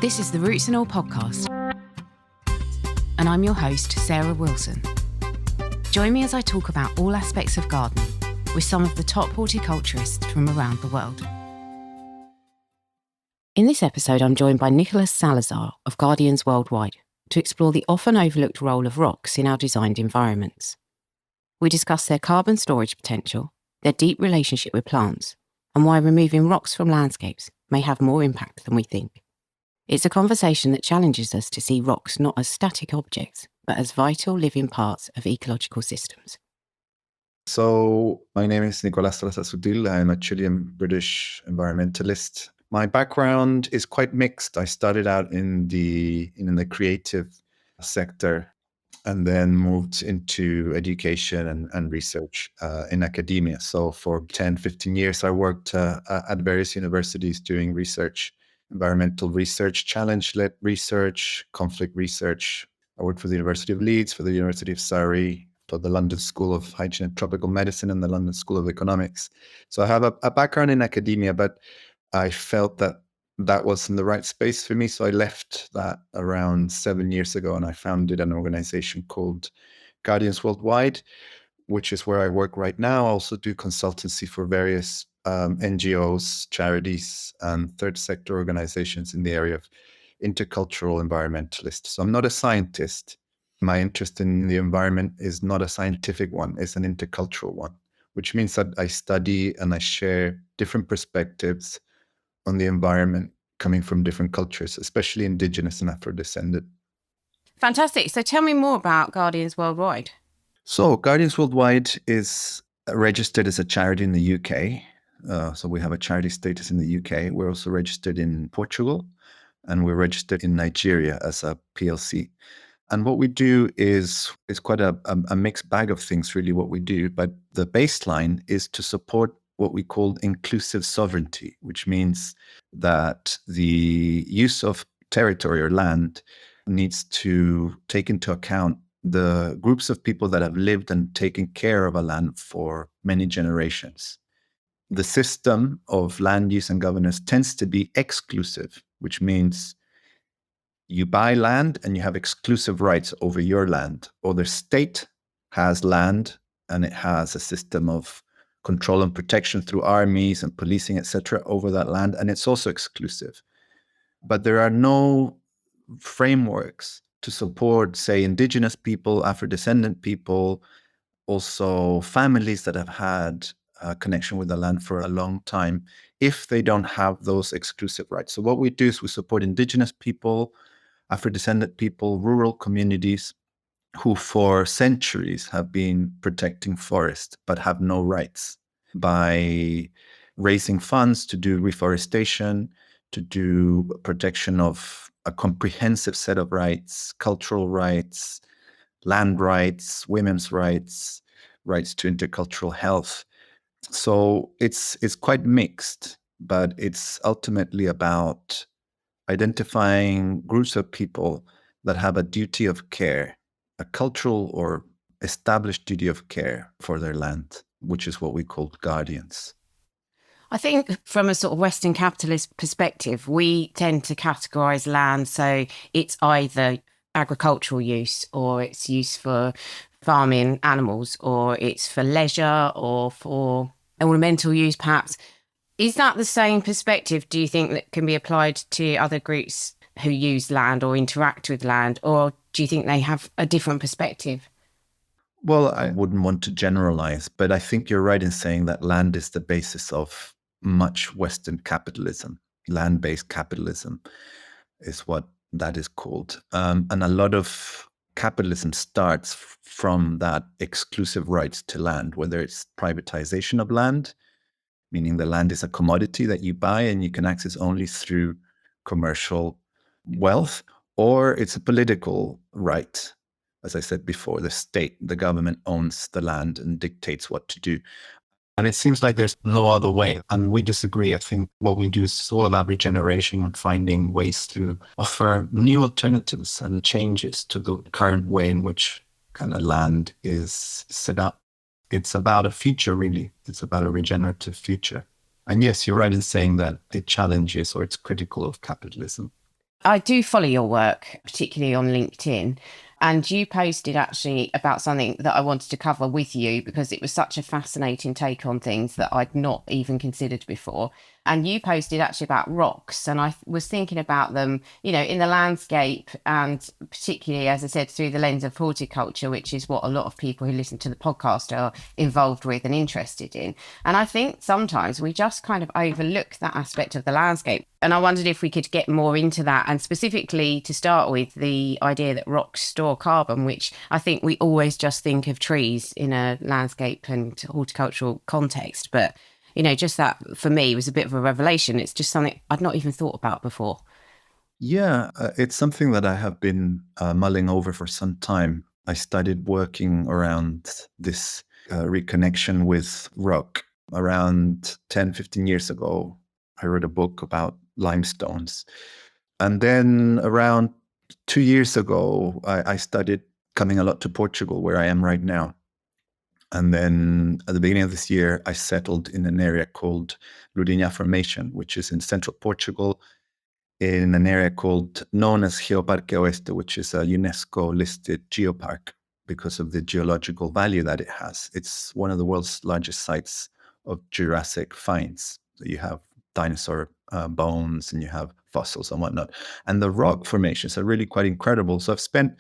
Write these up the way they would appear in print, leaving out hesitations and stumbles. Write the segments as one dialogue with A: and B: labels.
A: This is the Roots and All podcast, and I'm your host, Sarah Wilson. Join me as I talk about all aspects of gardening with some of the top horticulturists from around the world. In this episode, I'm joined by Nicolas Salazar of Guardians Worldwide to explore the often overlooked role of rocks in our designed environments. We discuss their carbon storage potential, their deep relationship with plants, and why removing rocks from landscapes may have more impact than we think. It's a conversation that challenges us to see rocks not as static objects, but as vital living parts of ecological systems.
B: So my name is Nicolas Salazar. I'm a Chilean-British environmentalist. My background is quite mixed. I started out in the creative sector and then moved into education and research in academia. So for 10, 15 years, I worked at various universities doing research, environmental research, challenge-led research, conflict research. I worked for the University of Leeds, for the University of Surrey, for the London School of Hygiene and Tropical Medicine, and the London School of Economics. So I have a background in academia, but I felt that wasn't the right space for me. So I left that around 7 years ago, and I founded an organization called Guardians Worldwide, which is where I work right now. I also do consultancy for various NGOs, charities, and third sector organizations in the area of intercultural environmentalists. So I'm not a scientist. My interest in the environment is not a scientific one, it's an intercultural one, which means that I study and I share different perspectives on the environment coming from different cultures, especially indigenous and Afro-descendant.
A: Fantastic. So tell me more about Guardians Worldwide.
B: So Guardians Worldwide is registered as a charity in the UK. So we have a charity status in the UK. We're also registered in Portugal, and we're registered in Nigeria as a PLC. And what we do is quite a mixed bag of things, really, what we do. But the baseline is to support what we call inclusive sovereignty, which means that the use of territory or land needs to take into account the groups of people that have lived and taken care of a land for many generations. The system of land use and governance tends to be exclusive, which means you buy land and you have exclusive rights over your land, or the state has land and it has a system of control and protection through armies and policing, etc., over that land, and it's also exclusive. But there are no frameworks to support, say, indigenous people, Afro-descendant people, also families that have had a connection with the land for a long time, if they don't have those exclusive rights. So what we do is we support indigenous people, Afro-descendant people, rural communities who for centuries have been protecting forests but have no rights, by raising funds to do reforestation, to do protection of a comprehensive set of rights, cultural rights, land rights, women's rights, rights to intercultural health. So it's quite mixed, but it's ultimately about identifying groups of people that have a duty of care, a cultural or established duty of care for their land, which is what we call guardians.
A: I think from a sort of Western capitalist perspective, we tend to categorise land so it's either agricultural use, or it's use for farming animals, or it's for leisure or for ornamental use perhaps. Is that the same perspective, do you think, that can be applied to other groups who use land or interact with land, or do you think they have a different perspective?
B: Well, I wouldn't want to generalize, but I think you're right in saying that land is the basis of much Western capitalism. Land-based capitalism is what that is called. And a lot of capitalism starts from that exclusive rights to land, whether it's privatization of land, meaning the land is a commodity that you buy and you can access only through commercial wealth, or it's a political right. As I said before, the state, the government owns the land and dictates what to do.
C: And it seems like there's no other way. And we disagree. I think what we do is all about regeneration and finding ways to offer new alternatives and changes to the current way in which kind of land is set up. It's about a future, really. It's about a regenerative future. And yes, you're right in saying that it challenges or it's critical of capitalism.
A: I do follow your work, particularly on LinkedIn. And you posted actually about something that I wanted to cover with you because it was such a fascinating take on things that I'd not even considered before. And you posted actually about rocks. And I was thinking about them, in the landscape and particularly, as I said, through the lens of horticulture, which is what a lot of people who listen to the podcast are involved with and interested in. And I think sometimes we just kind of overlook that aspect of the landscape. And I wondered if we could get more into that, and specifically to start with the idea that rocks store carbon, which I think we always just think of trees in a landscape and horticultural context. But, just that for me was a bit of a revelation. It's just something I'd not even thought about before.
B: Yeah, it's something that I have been mulling over for some time. I started working around this reconnection with rock around 10, 15 years ago. I wrote a book about limestones. And then around 2 years ago, I started coming a lot to Portugal, where I am right now. And then at the beginning of this year, I settled in an area called Lourinhã Formation, which is in central Portugal, in an area known as Geoparque Oeste, which is a UNESCO-listed geopark because of the geological value that it has. It's one of the world's largest sites of Jurassic finds. So you have dinosaur bones and you have fossils and whatnot. And the rock formations are really quite incredible. So I've spent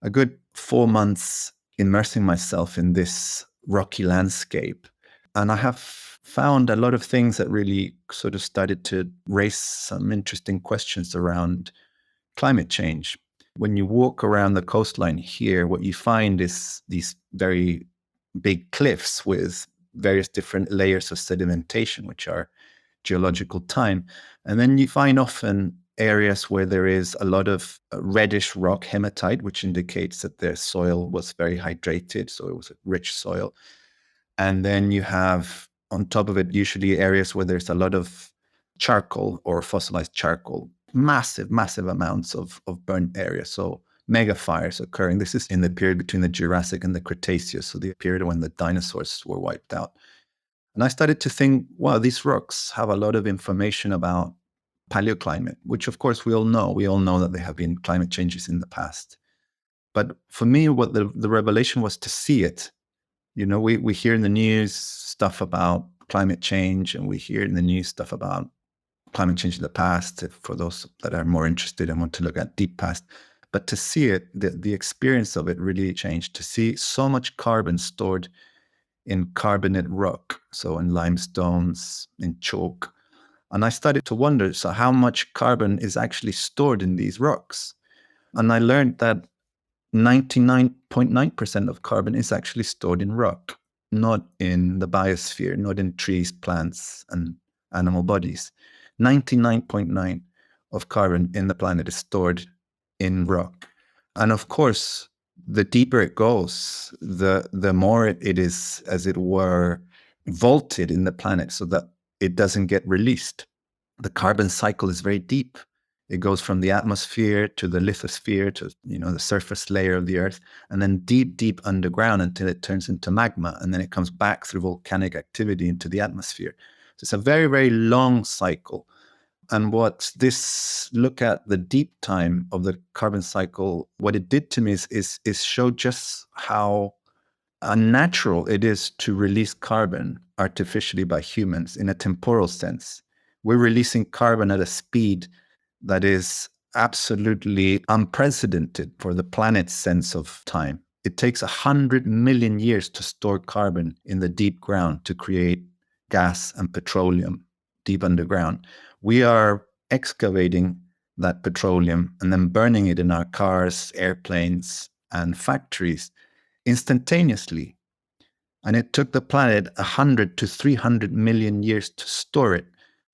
B: a good 4 months immersing myself in this rocky landscape. And I have found a lot of things that really sort of started to raise some interesting questions around climate change. When you walk around the coastline here, what you find is these very big cliffs with various different layers of sedimentation, which are geological time. And then you find often areas where there is a lot of reddish rock, hematite, which indicates that their soil was very hydrated. So it was a rich soil. And then you have on top of it, usually areas where there's a lot of charcoal or fossilized charcoal, massive, massive amounts of burnt areas. So mega fires occurring. This is in the period between the Jurassic and the Cretaceous, so the period when the dinosaurs were wiped out. And I started to think, wow, these rocks have a lot of information about paleoclimate, which of course we all know. We all know that there have been climate changes in the past. But for me, what the revelation was to see it. We hear in the news stuff about climate change, and we hear in the news stuff about climate change in the past, for those that are more interested and want to look at deep past. But to see it, the experience of it really changed. To see so much carbon stored in carbonate rock, so in limestones, in chalk. And I started to wonder, so how much carbon is actually stored in these rocks? And I learned that 99.9% of carbon is actually stored in rock, not in the biosphere, not in trees, plants, and animal bodies. 99.9 of carbon in the planet is stored in rock. And of course, the deeper it goes, the more it is, as it were, vaulted in the planet so that it doesn't get released. The carbon cycle is very deep. It goes from the atmosphere to the lithosphere to the surface layer of the earth, and then deep, deep underground until it turns into magma, and then it comes back through volcanic activity into the atmosphere. So it's a very, very long cycle. And what this look at the deep time of the carbon cycle, what it did to me is show just how unnatural it is to release carbon artificially by humans in a temporal sense. We're releasing carbon at a speed that is absolutely unprecedented for the planet's sense of time. It takes 100 million years to store carbon in the deep ground to create gas and petroleum deep underground. We are excavating that petroleum and then burning it in our cars, airplanes, and factories instantaneously. And it took the planet 100 to 300 million years to store it.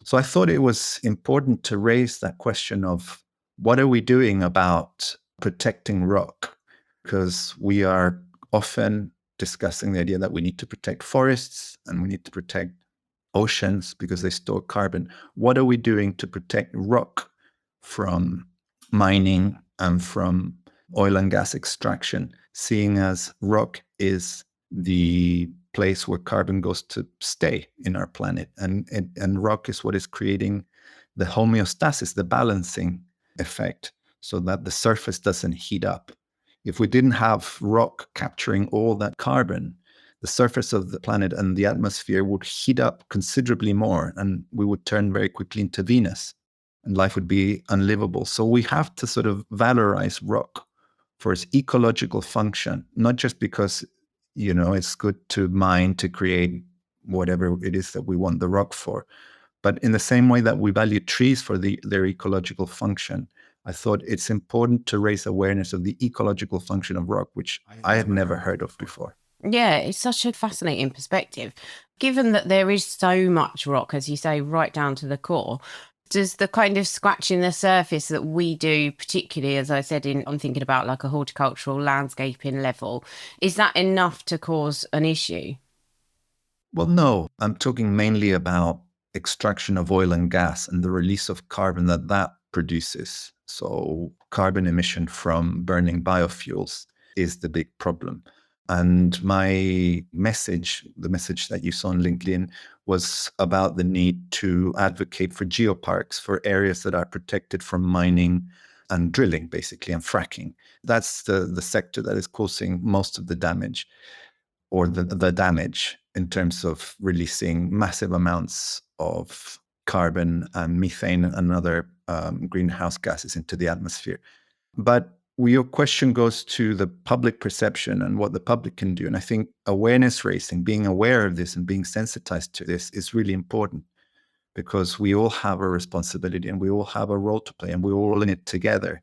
B: So I thought it was important to raise that question of what are we doing about protecting rock? Because we are often discussing the idea that we need to protect forests and we need to protect oceans because they store carbon. What are we doing to protect rock from mining and from oil and gas extraction, seeing as rock is the place where carbon goes to stay in our planet. And rock is what is creating the homeostasis, the balancing effect so that the surface doesn't heat up. If we didn't have rock capturing all that carbon, the surface of the planet and the atmosphere would heat up considerably more, and we would turn very quickly into Venus, and life would be unlivable. So we have to sort of valorize rock for its ecological function, not just because, it's good to mine to create whatever it is that we want the rock for, but in the same way that we value trees for their ecological function. I thought it's important to raise awareness of the ecological function of rock, which I had never heard of before.
A: Yeah, it's such a fascinating perspective. Given that there is so much rock, as you say, right down to the core, does the kind of scratching the surface that we do, particularly, as I said, I'm thinking about like a horticultural landscaping level, is that enough to cause an issue?
B: Well, no, I'm talking mainly about extraction of oil and gas and the release of carbon that produces. So carbon emission from burning biofuels is the big problem. And my message, the message that you saw on LinkedIn, was about the need to advocate for geoparks, for areas that are protected from mining and drilling, basically, and fracking. That's the sector that is causing most of the damage, or the damage in terms of releasing massive amounts of carbon and methane and other greenhouse gases into the atmosphere. But your question goes to the public perception and what the public can do. And I think awareness raising, being aware of this and being sensitized to this is really important, because we all have a responsibility and we all have a role to play and we're all in it together.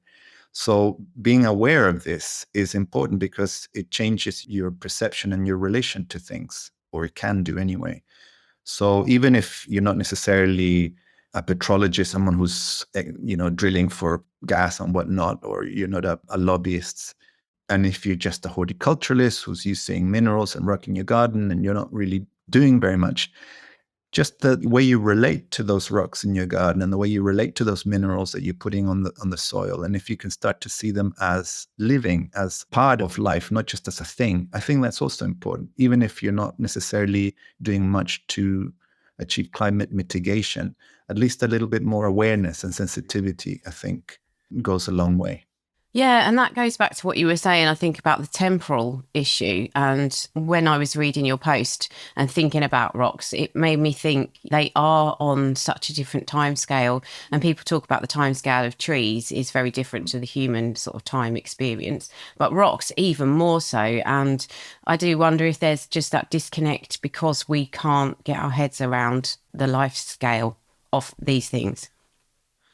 B: So being aware of this is important because it changes your perception and your relation to things, or it can do anyway. So even if you're not necessarily a petrologist, someone who's drilling for gas and whatnot, or you're not a lobbyist, and if you're just a horticulturalist who's using minerals and rock in your garden and you're not really doing very much, just the way you relate to those rocks in your garden and the way you relate to those minerals that you're putting on the soil, and if you can start to see them as living, as part of life, not just as a thing, I think that's also important. Even if you're not necessarily doing much to achieve climate mitigation, at least a little bit more awareness and sensitivity, I think, goes a long way.
A: Yeah, and that goes back to what you were saying, I think, about the temporal issue. And when I was reading your post and thinking about rocks, it made me think they are on such a different timescale. And people talk about the timescale of trees is very different to the human sort of time experience, but rocks even more so. And I do wonder if there's just that disconnect because we can't get our heads around the life scale of these things.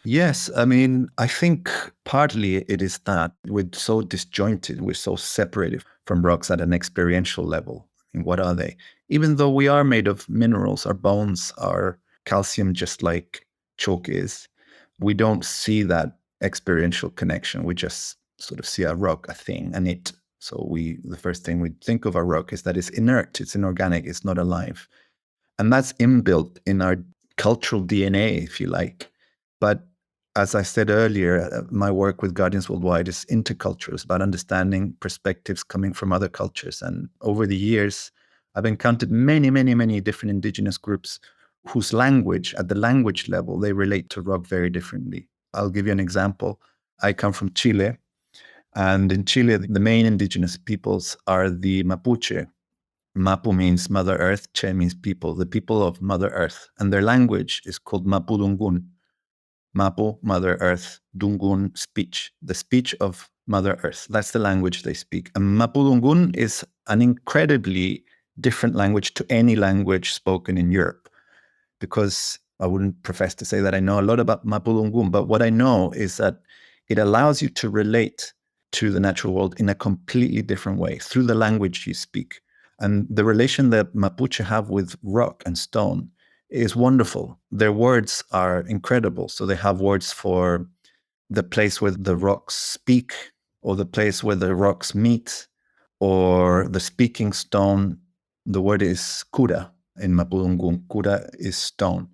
B: Yes, I mean, I think partly it is that we're so disjointed, we're so separated from rocks at an experiential level. And what are they? Even though we are made of minerals, our bones are calcium, just like chalk is, we don't see that experiential connection. We just sort of see a rock, a thing, and it. So the first thing we think of a rock is that it's inert, it's inorganic, it's not alive. And that's inbuilt in our cultural DNA, if you like. But as I said earlier, my work with Guardians Worldwide is intercultural. It's about understanding perspectives coming from other cultures. And over the years, I've encountered many, many, many different indigenous groups whose language, at the language level, they relate to rock very differently. I'll give you an example. I come from Chile. And in Chile, the main indigenous peoples are the Mapuche. Mapu means Mother Earth, Che means people, the people of Mother Earth. And their language is called Mapudungun. Mapu, Mother Earth, Dungun, speech, the speech of Mother Earth. That's the language they speak. And Mapudungun is an incredibly different language to any language spoken in Europe, because I wouldn't profess to say that I know a lot about Mapudungun, but what I know is that it allows you to relate to the natural world in a completely different way through the language you speak. And the relation that Mapuche have with rock and stone is wonderful. Their words are incredible. So they have words for the place where the rocks speak, or the place where the rocks meet, or the speaking stone. The word is kura in Mapudungun. Kura is stone.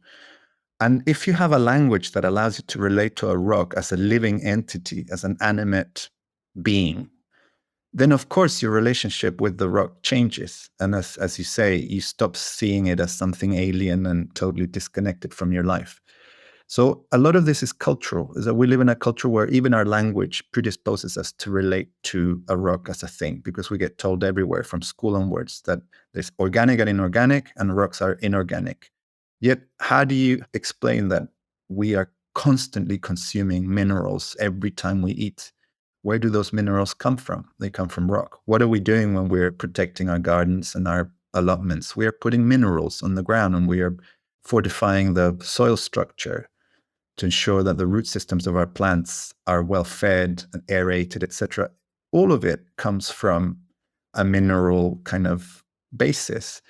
B: And if you have a language that allows you to relate to a rock as a living entity, as an animate being, then of course your relationship with the rock changes. And as you say, you stop seeing it as something alien and totally disconnected from your life. So a lot of this is cultural, is that we live in a culture where even our language predisposes us to relate to a rock as a thing, because we get told everywhere from school onwards that there's organic and inorganic and rocks are inorganic. Yet, how do you explain that we are constantly consuming minerals every time we eat? Where do those minerals come from? They come from rock. What are we doing when we're protecting our gardens and our allotments? We are putting minerals on the ground and we are fortifying the soil structure to ensure that the root systems of our plants are well fed and aerated, etc. All of it comes from a mineral kind of basis.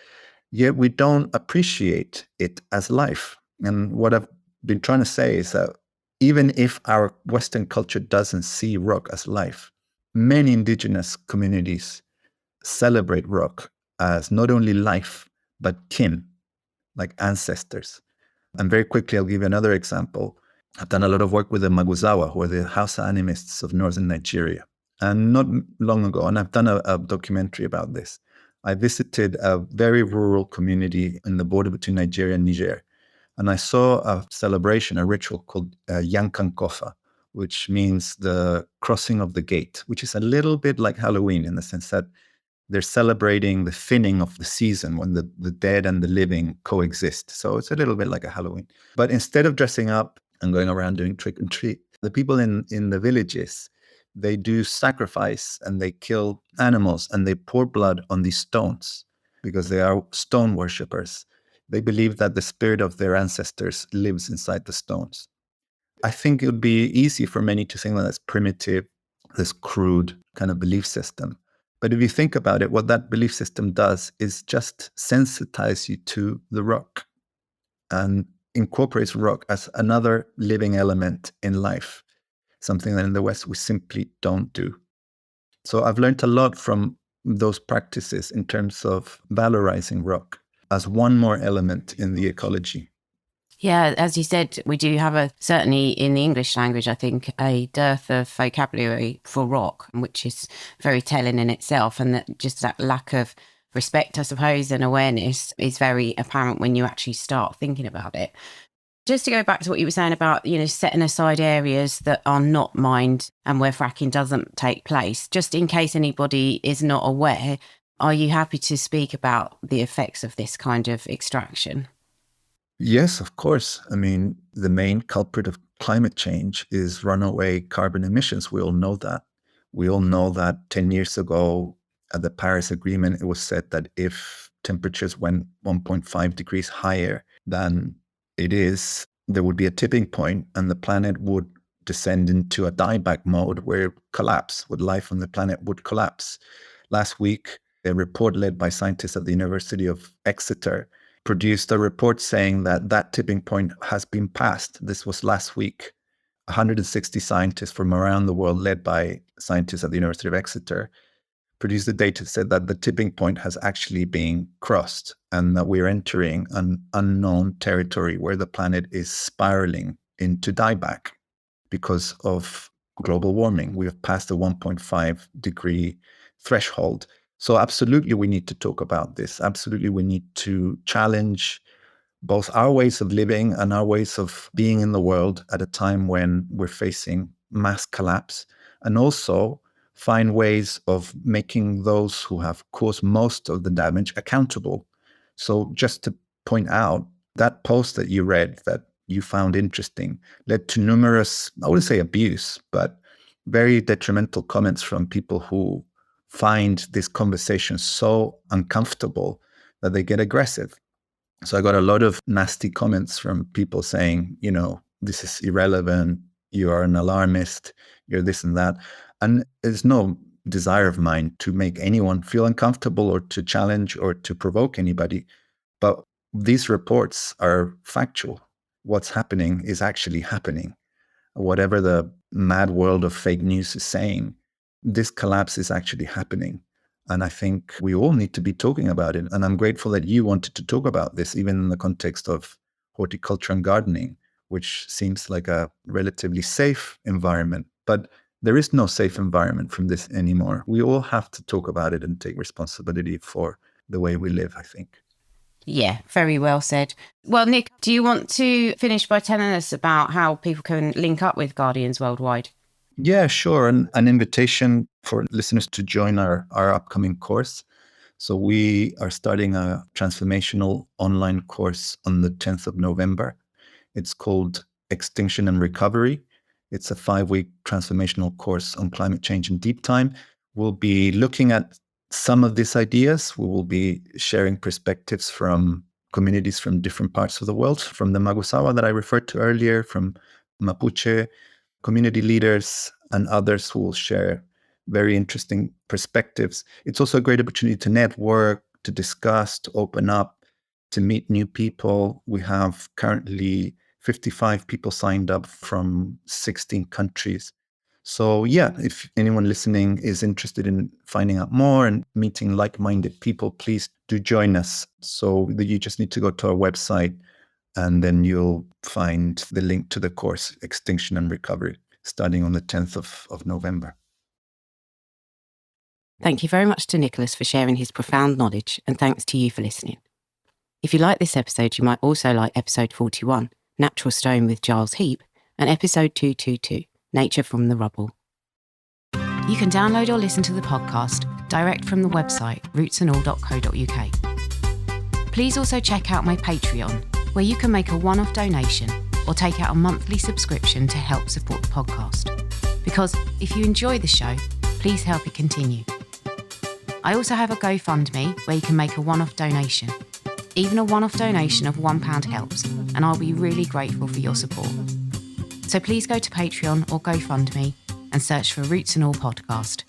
B: Yet we don't appreciate it as life. And what I've been trying to say is that even if our Western culture doesn't see rock as life, many indigenous communities celebrate rock as not only life, but kin, like ancestors. And very quickly, I'll give you another example. I've done a lot of work with the Maguzawa, who are the Hausa animists of northern Nigeria. And not long ago, and I've done a documentary about this, I visited a very rural community in the border between Nigeria and Niger. And I saw a celebration, a ritual called Yankan Kofa, which means the crossing of the gate, which is a little bit like Halloween in the sense that they're celebrating the thinning of the season when the dead and the living coexist. So it's a little bit like a Halloween. But instead of dressing up and going around doing trick and treat, the people in the villages, they do sacrifice and they kill animals and they pour blood on these stones because they are stone worshippers. They believe that the spirit of their ancestors lives inside the stones. I think it would be easy for many to think that that's primitive, this crude kind of belief system. But if you think about it, what that belief system does is just sensitize you to the rock and incorporates rock as another living element in life, something that in the West we simply don't do. So I've learned a lot from those practices in terms of valorizing rock as one more element in the ecology.
A: Yeah, as you said, we do have certainly in the English language, I think, a dearth of vocabulary for rock, which is very telling in itself. And that lack of respect, I suppose, and awareness is very apparent when you actually start thinking about it. Just to go back to what you were saying about, setting aside areas that are not mined and where fracking doesn't take place, just in case anybody is not aware, are you happy to speak about the effects of this kind of extraction?
B: Yes, of course. I mean, the main culprit of climate change is runaway carbon emissions. We all know that. We all know that 10 years ago at the Paris Agreement, it was said that if temperatures went 1.5 degrees higher than it is, there would be a tipping point and the planet would descend into a dieback mode where life on the planet would collapse. Last week, a report led by scientists at the University of Exeter produced a report saying that that tipping point has been passed. This was last week. 160 scientists from around the world, led by scientists at the University of Exeter, produced the data that said that the tipping point has actually been crossed and that we're entering an unknown territory where the planet is spiraling into dieback because of global warming. We have passed the 1.5 degree threshold. So absolutely, we need to talk about this. Absolutely, we need to challenge both our ways of living and our ways of being in the world at a time when we're facing mass collapse, and also find ways of making those who have caused most of the damage accountable. So just to point out, that post that you read that you found interesting led to numerous, I wouldn't say abuse, but very detrimental comments from people who find this conversation so uncomfortable that they get aggressive. So I got a lot of nasty comments from people saying, this is irrelevant, you are an alarmist, you're this and that. And there's no desire of mine to make anyone feel uncomfortable or to challenge or to provoke anybody. But these reports are factual. What's happening is actually happening. Whatever the mad world of fake news is saying, this collapse is actually happening. And I think we all need to be talking about it. And I'm grateful that you wanted to talk about this, even in the context of horticulture and gardening, which seems like a relatively safe environment. But there is no safe environment from this anymore. We all have to talk about it and take responsibility for the way we live, I think.
A: Yeah, very well said. Well, Nick, do you want to finish by telling us about how people can link up with Guardians Worldwide?
B: Yeah, sure. An invitation for listeners to join our upcoming course. So we are starting a transformational online course on the 10th of November. It's called Extinction and Recovery. It's a 5-week transformational course on climate change in deep time. We'll be looking at some of these ideas. We will be sharing perspectives from communities from different parts of the world, from the Magusawa that I referred to earlier, from Mapuche, community leaders, and others who will share very interesting perspectives. It's also a great opportunity to network, to discuss, to open up, to meet new people. We have currently 55 people signed up from 16 countries. So yeah, if anyone listening is interested in finding out more and meeting like-minded people, please do join us. So you just need to go to our website and then you'll find the link to the course, Extinction and Recovery, starting on the 10th of November.
A: Thank you very much to Nicolas for sharing his profound knowledge, and thanks to you for listening. If you like this episode, you might also like episode 41, Natural Stone with Giles Heap, and episode 222, Nature from the Rubble. You can download or listen to the podcast direct from the website rootsandall.co.uk. Please also check out my Patreon, where you can make a one-off donation or take out a monthly subscription to help support the podcast. Because if you enjoy the show, please help it continue. I also have a GoFundMe where you can make a one-off donation. Even a one-off donation of £1 helps, and I'll be really grateful for your support. So please go to Patreon or GoFundMe and search for Roots and All Podcast.